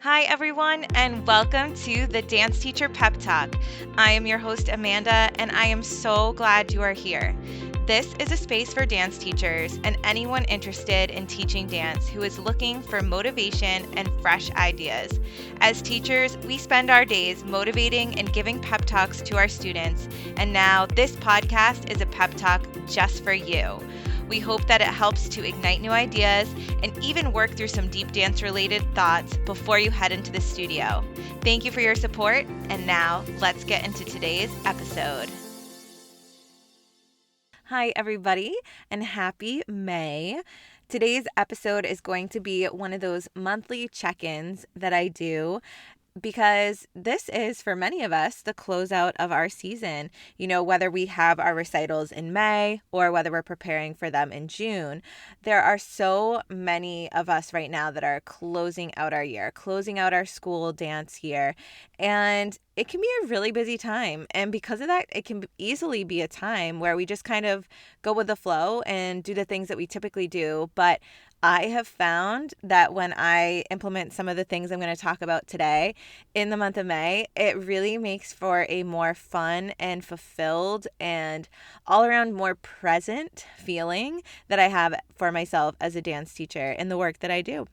Hi, everyone, and welcome to the Dance Teacher Pep Talk. I am your host, Amanda, and I am so glad you are here. This is a space for dance teachers and anyone interested in teaching dance who is looking for motivation and fresh ideas. As teachers, we spend our days motivating and giving pep talks to our students, and now this podcast is a pep talk just for you. We hope that it helps to ignite new ideas and even work through some deep dance related thoughts before you head into the studio. Thank you for your support, and now let's get into today's episode. Hi, everybody, and happy May. Today's episode is going to be one of those monthly check-ins that I do because this is, for many of us, the closeout of our season. You know, whether we have our recitals in May or whether we're preparing for them in June, there are so many of us right now that are closing out our year, closing out our school dance year, and it can be a really busy time. And because of that, it can easily be a time where we just kind of go with the flow and do the things that we typically do. But I have found that when I implement some of the things I'm going to talk about today in the month of May, it really makes for a more fun and fulfilled and all around more present feeling that I have for myself as a dance teacher in the work that I do.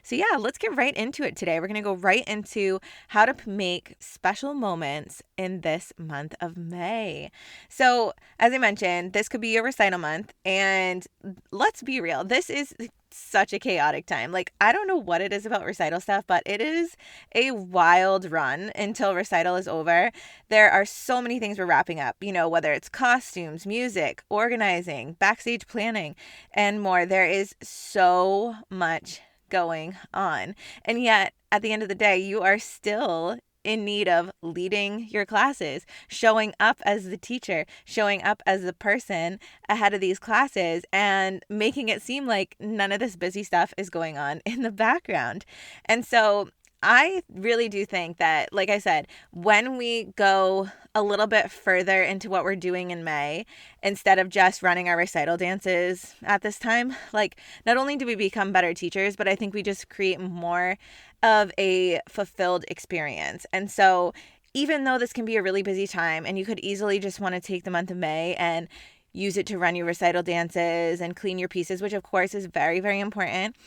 So yeah, let's get right into it today. We're going to go right into how to make special moments in this month of May. So as I mentioned, this could be a recital month, and let's be real, this is such a chaotic time. Like, I don't know what it is about recital stuff, but it is a wild run until recital is over. There are so many things we're wrapping up, you know, whether it's costumes, music, organizing, backstage planning, and more. There is so much going on. And yet, at the end of the day, you are still in need of leading your classes, showing up as the teacher, showing up as the person ahead of these classes, and making it seem like none of this busy stuff is going on in the background. And so I really do think that, like I said, when we go a little bit further into what we're doing in May, instead of just running our recital dances at this time, like, not only do we become better teachers, but I think we just create more of a fulfilled experience. And so even though this can be a really busy time and you could easily just want to take the month of May and use it to run your recital dances and clean your pieces, which of course is very, very important.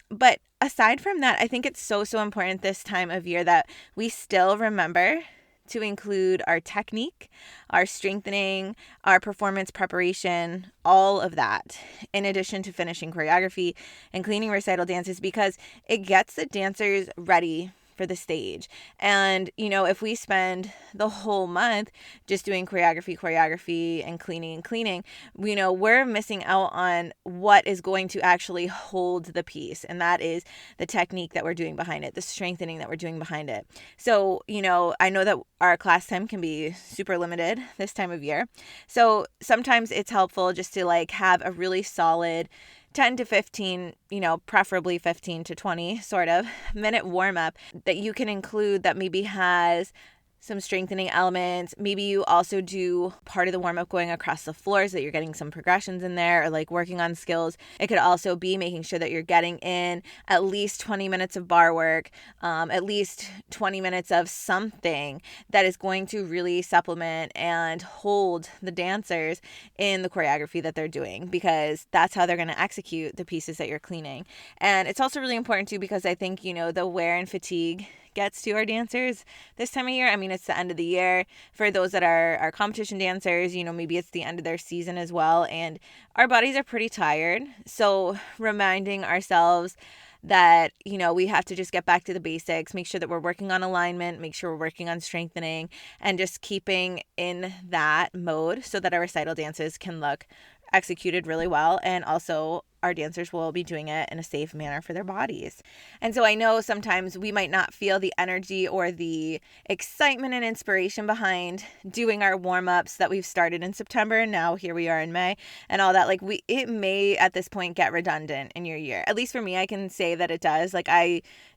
But aside from that, I think it's so important this time of year that we still remember to include our technique, our strengthening, our performance preparation, all of that, in addition to finishing choreography and cleaning recital dances, because it gets the dancers ready for the stage. And, you know, if we spend the whole month just doing choreography and cleaning, you know, we're missing out on what is going to actually hold the piece. And that is the technique that we're doing behind it, the strengthening that we're doing behind it. So, you know, I know that our class time can be super limited this time of year. So sometimes it's helpful just to like have a really solid 10 to 15, you know, preferably 15 to 20 sort of minute warm up that you can include that maybe has some strengthening elements. Maybe you also do part of the warm-up going across the floors, that you're getting some progressions in there, or like working on skills. It could also be making sure that you're getting in at least 20 minutes of bar work, at least 20 minutes of something that is going to really supplement and hold the dancers in the choreography that they're doing, because that's how they're going to execute the pieces that you're cleaning. And it's also really important too, because I think, you know, the wear and fatigue gets to our dancers this time of year. I mean, it's the end of the year. For those that are competition dancers, you know, maybe it's the end of their season as well, and our bodies are pretty tired. So reminding ourselves that, you know, we have to just get back to the basics, make sure that we're working on alignment, make sure we're working on strengthening, and just keeping in that mode so that our recital dances can look executed really well, and also our dancers will be doing it in a safe manner for their bodies. And so I know sometimes we might not feel the energy or the excitement and inspiration behind doing our warm-ups that we've started in September, and now here we are in May and all that. Like, it may at this point get redundant in your year. At least for me, I can say that it does. Like,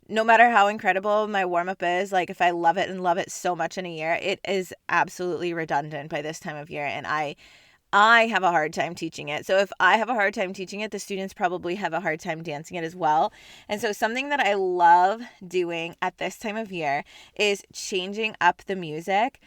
no matter how incredible my warm-up is, like if I love it and love it so much in a year, it is absolutely redundant by this time of year. And I I have a hard time teaching it. So if I have a hard time teaching it, the students probably have a hard time dancing it as well. And so something that I love doing at this time of year is changing up the music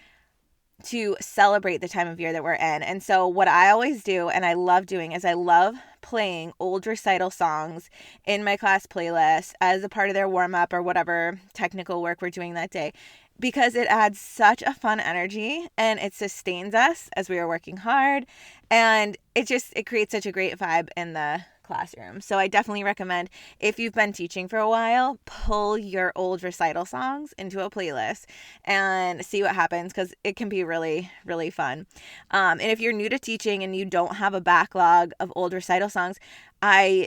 to celebrate the time of year that we're in. And so what I always do, and I love doing, is I love playing old recital songs in my class playlist as a part of their warm up or whatever technical work we're doing that day, because it adds such a fun energy and it sustains us as we are working hard, and it creates such a great vibe in the classroom. So I definitely recommend, if you've been teaching for a while, pull your old recital songs into a playlist and see what happens, because it can be really, really fun. And if you're new to teaching and you don't have a backlog of old recital songs,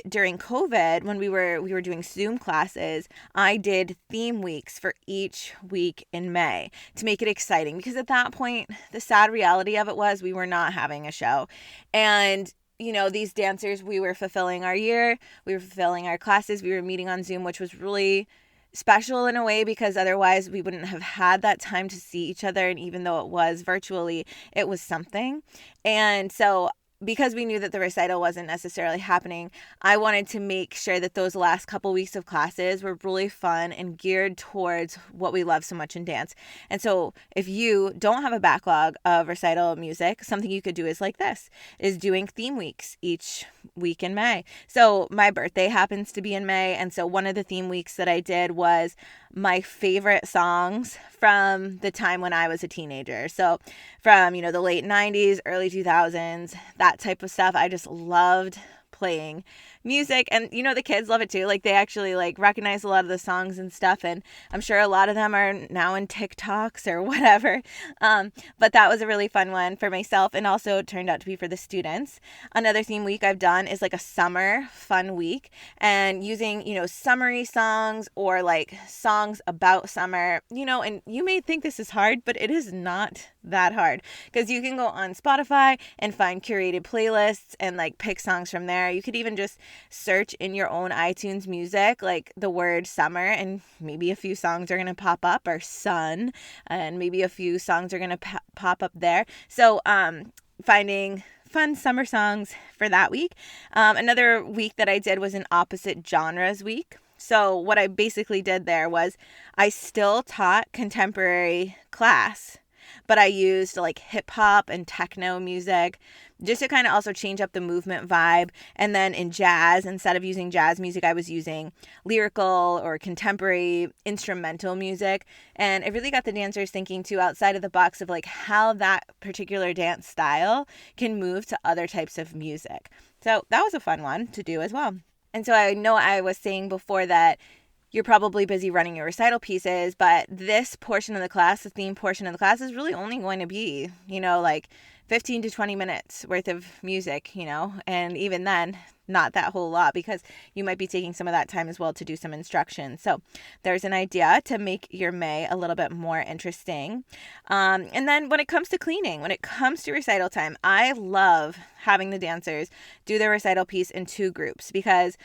during COVID, when we were doing Zoom classes, I did theme weeks for each week in May to make it exciting, because at that point, the sad reality of it was we were not having a show. And these dancers, we were fulfilling our year, we were fulfilling our classes, we were meeting on Zoom, which was really special in a way, because otherwise we wouldn't have had that time to see each other. And even though it was virtually, it was something. And so, because we knew that the recital wasn't necessarily happening, I wanted to make sure that those last couple weeks of classes were really fun and geared towards what we love so much in dance. And so if you don't have a backlog of recital music, something you could do is like this, is doing theme weeks each week in May. So my birthday happens to be in May. And so one of the theme weeks that I did was my favorite songs from the time when I was a teenager. So from, the late 90s, early 2000s, that type of stuff. I just loved playing music, and the kids love it too. Like, they actually recognize a lot of the songs and stuff, and I'm sure a lot of them are now in TikToks or whatever. But that was a really fun one for myself, and also turned out to be for the students. Another theme week I've done is like a summer fun week, and using summery songs or like songs about summer. And you may think this is hard, but it is not that hard, because you can go on Spotify and find curated playlists and pick songs from there. You could even just search in your own iTunes music the word summer, and maybe a few songs are going to pop up, or sun, and maybe a few songs are going to pop up there. So finding fun summer songs for that week. Another week that I did was an opposite genres week. So what I basically did there was I still taught contemporary class, but I used hip hop and techno music just to kind of also change up the movement vibe. And then in jazz, instead of using jazz music, I was using lyrical or contemporary instrumental music. And it really got the dancers thinking too, outside of the box, of how that particular dance style can move to other types of music. So that was a fun one to do as well. And so I know I was saying before that you're probably busy running your recital pieces, but this portion of the class, the theme portion of the class, is really only going to be, 15 to 20 minutes worth of music, and even then, not that whole lot, because you might be taking some of that time as well to do some instruction. So there's an idea to make your May a little bit more interesting. And then when it comes to cleaning, when it comes to recital time, I love having the dancers do their recital piece in 2 groups, because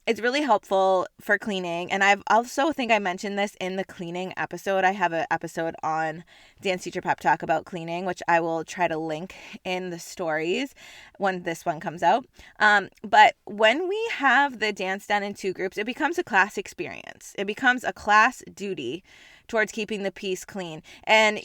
it's really helpful for cleaning. And I've also think I mentioned this in the cleaning episode. I have an episode on Dance Teacher Pep Talk about cleaning, which I will try to link in the stories when this one comes out. But when we have the dance done in 2 groups, it becomes a class experience. It becomes a class duty towards keeping the piece clean. And,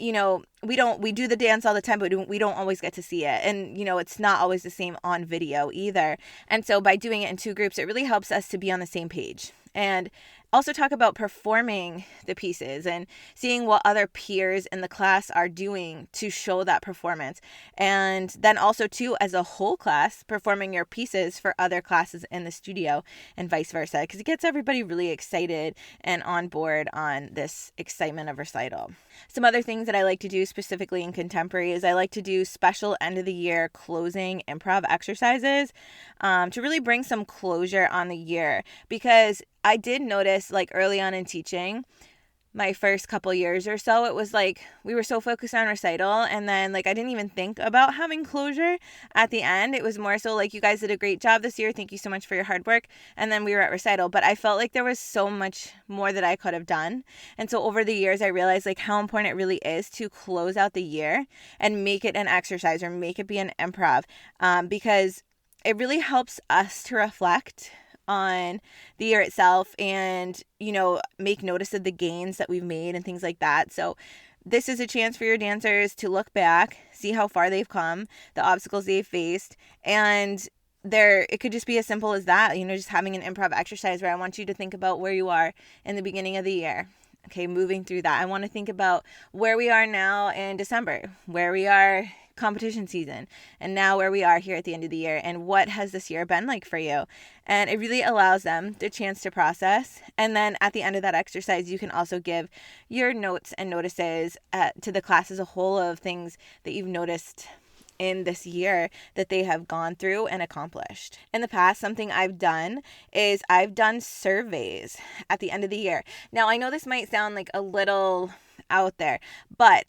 we do the dance all the time, but we don't always get to see it. And, it's not always the same on video either. And so by doing it in 2 groups, it really helps us to be on the same page. And also talk about performing the pieces and seeing what other peers in the class are doing to show that performance. And then also too, as a whole class, performing your pieces for other classes in the studio and vice versa, because it gets everybody really excited and on board on this excitement of recital. Some other things that I like to do specifically in contemporary is I like to do special end of the year closing improv exercises to really bring some closure on the year, because I did notice early on in teaching, my first couple years or so, it was like we were so focused on recital, and then like I didn't even think about having closure at the end. It was more so like, you guys did a great job this year, thank you so much for your hard work, and then we were at recital. But I felt like there was so much more that I could have done. And so over the years I realized like how important it really is to close out the year and make it an exercise or make it be an improv, because it really helps us to reflect on the year itself and, make notice of the gains that we've made and things like that. So this is a chance for your dancers to look back, see how far they've come, the obstacles they've faced, and it could just be as simple as that, just having an improv exercise where I want you to think about where you are in the beginning of the year. Okay, moving through that, I want to think about where we are now in December, where we are competition season, and now where we are here at the end of the year, and what has this year been like for you. And it really allows them the chance to process. And then at the end of that exercise, you can also give your notes and notices to the class as a whole of things that you've noticed in this year that they have gone through and accomplished. In the past, something I've done is I've done surveys at the end of the year. Now, I know this might sound like a little out there, but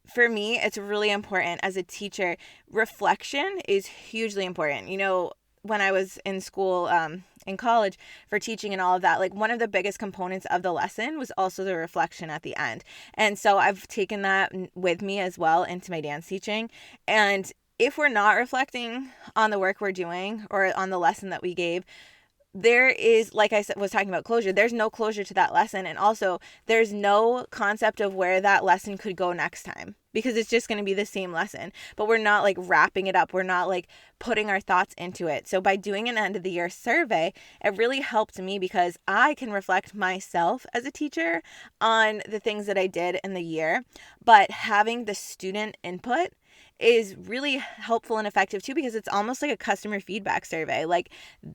for me, it's really important as a teacher. Reflection is hugely important. When I was in school, in college for teaching and all of that, like one of the biggest components of the lesson was also the reflection at the end. And so I've taken that with me as well into my dance teaching. And if we're not reflecting on the work we're doing or on the lesson that we gave, there is, like I was talking about closure, there's no closure to that lesson. And also there's no concept of where that lesson could go next time, because it's just going to be the same lesson, but we're not like wrapping it up. We're not like putting our thoughts into it. So by doing an end of the year survey, it really helped me because I can reflect myself as a teacher on the things that I did in the year, but having the student input is really helpful and effective too, because it's almost like a customer feedback survey. Like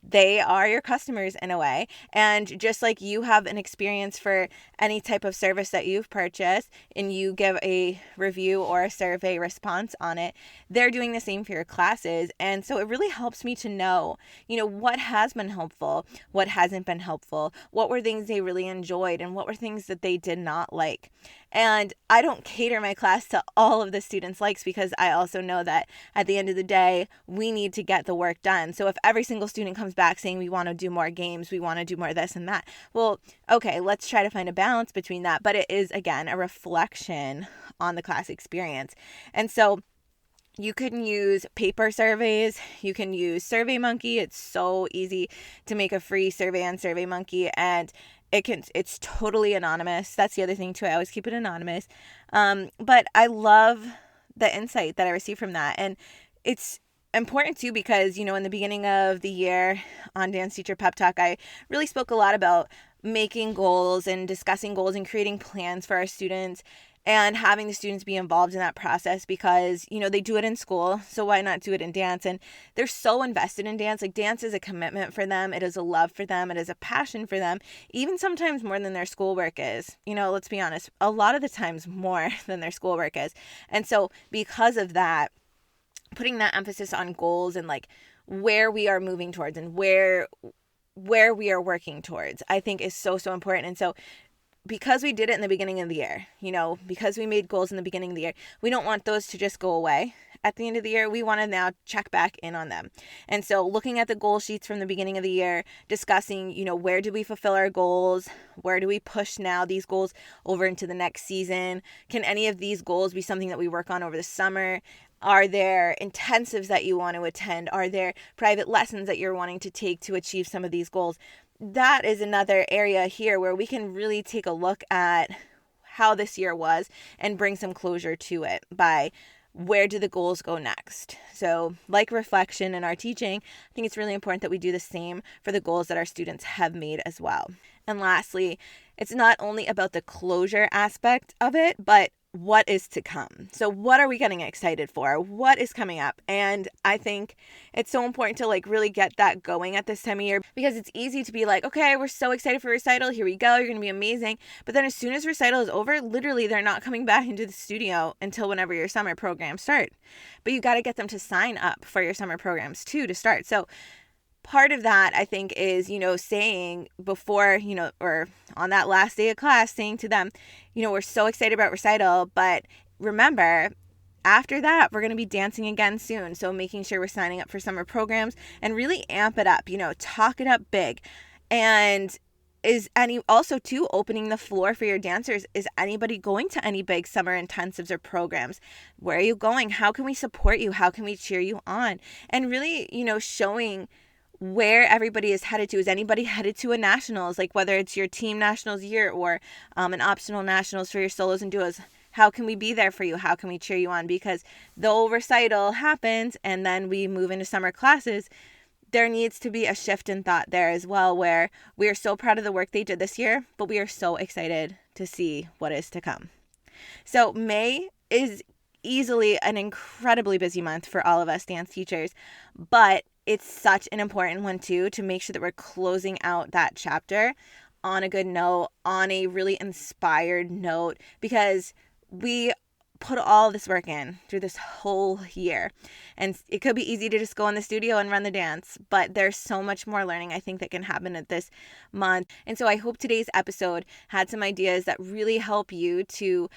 they are your customers in a way. And just like you have an experience for any type of service that you've purchased and you give a review or a survey response on it, they're doing the same for your classes. And so it really helps me to know, what has been helpful, what hasn't been helpful, what were things they really enjoyed, and what were things that they did not like. And I don't cater my class to all of the students' likes, because I also know that at the end of the day, we need to get the work done. So if every single student comes back saying we want to do more games, we want to do more this and that, well, okay, let's try to find a balance between that. But it is, again, a reflection on the class experience. And so you can use paper surveys. You can use SurveyMonkey. It's so easy to make a free survey on SurveyMonkey, and it's totally anonymous. That's the other thing too. I always keep it anonymous. But I love the insight that I received from that. And it's important too, because, in the beginning of the year on Dance Teacher Pep Talk, I really spoke a lot about making goals and discussing goals and creating plans for our students, and having the students be involved in that process, because, they do it in school, so why not do it in dance? And they're so invested in dance. Like, dance is a commitment for them. It is a love for them. It is a passion for them, even sometimes more than their schoolwork is. Let's be honest, a lot of the times more than their schoolwork is. And so because of that, putting that emphasis on goals and like where we are moving towards and where we are working towards, I think is so, so important. And so because we did it in the beginning of the year, because we made goals in the beginning of the year, we don't want those to just go away at the end of the year. We want to now check back in on them. And so looking at the goal sheets from the beginning of the year, discussing, where do we fulfill our goals? Where do we push now these goals over into the next season? Can any of these goals be something that we work on over the summer? Are there intensives that you want to attend? Are there private lessons that you're wanting to take to achieve some of these goals? That is another area here where we can really take a look at how this year was and bring some closure to it by where do the goals go next. So like reflection in our teaching, I think it's really important that we do the same for the goals that our students have made as well. And lastly, it's not only about the closure aspect of it, but what is to come. So what are we getting excited for? What is coming up? And I think it's so important to like really get that going at this time of year, because it's easy to be like, okay, we're so excited for recital. Here we go. You're going to be amazing. But then as soon as recital is over, literally they're not coming back into the studio until whenever your summer programs start. But you got to get them to sign up for your summer programs too to start. So part of that, I think, is, saying before, or on that last day of class, saying to them, we're so excited about recital, but remember, after that, we're going to be dancing again soon. So making sure we're signing up for summer programs and really amp it up, talk it up big. And also too, opening the floor for your dancers. Is anybody going to any big summer intensives or programs? Where are you going? How can we support you? How can we cheer you on? And really, showing where everybody is headed to. Is anybody headed to a nationals, like whether it's your team nationals year or an optional nationals for your solos and duos? How can we be there for you? How can we cheer you on? Because though recital happens and then we move into summer classes, there needs to be a shift in thought there as well, where we are so proud of the work they did this year, but we are so excited to see what is to come. So May is easily an incredibly busy month for all of us dance teachers, but it's such an important one too, to make sure that we're closing out that chapter on a good note, on a really inspired note, because we put all this work in through this whole year. And it could be easy to just go in the studio and run the dance, but there's so much more learning, I think, that can happen at this month. And so I hope today's episode had some ideas that really help you to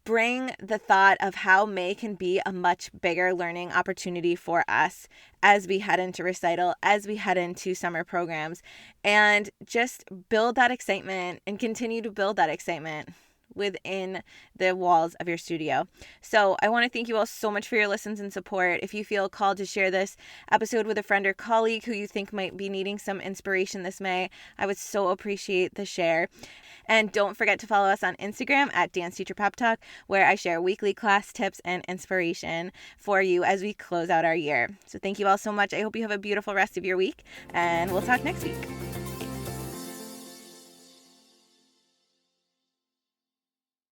bring the thought of how May can be a much bigger learning opportunity for us as we head into recital, as we head into summer programs, and just build that excitement and continue to build that excitement within the walls of your studio. So I want to thank you all so much for your listens and support. If you feel called to share this episode with a friend or colleague who you think might be needing some inspiration this May, I would so appreciate the share. And don't forget to follow us on Instagram at Dance Teacher Pep Talk, where I share weekly class tips and inspiration for you as we close out our year. So thank you all so much. I hope you have a beautiful rest of your week, and we'll talk next week.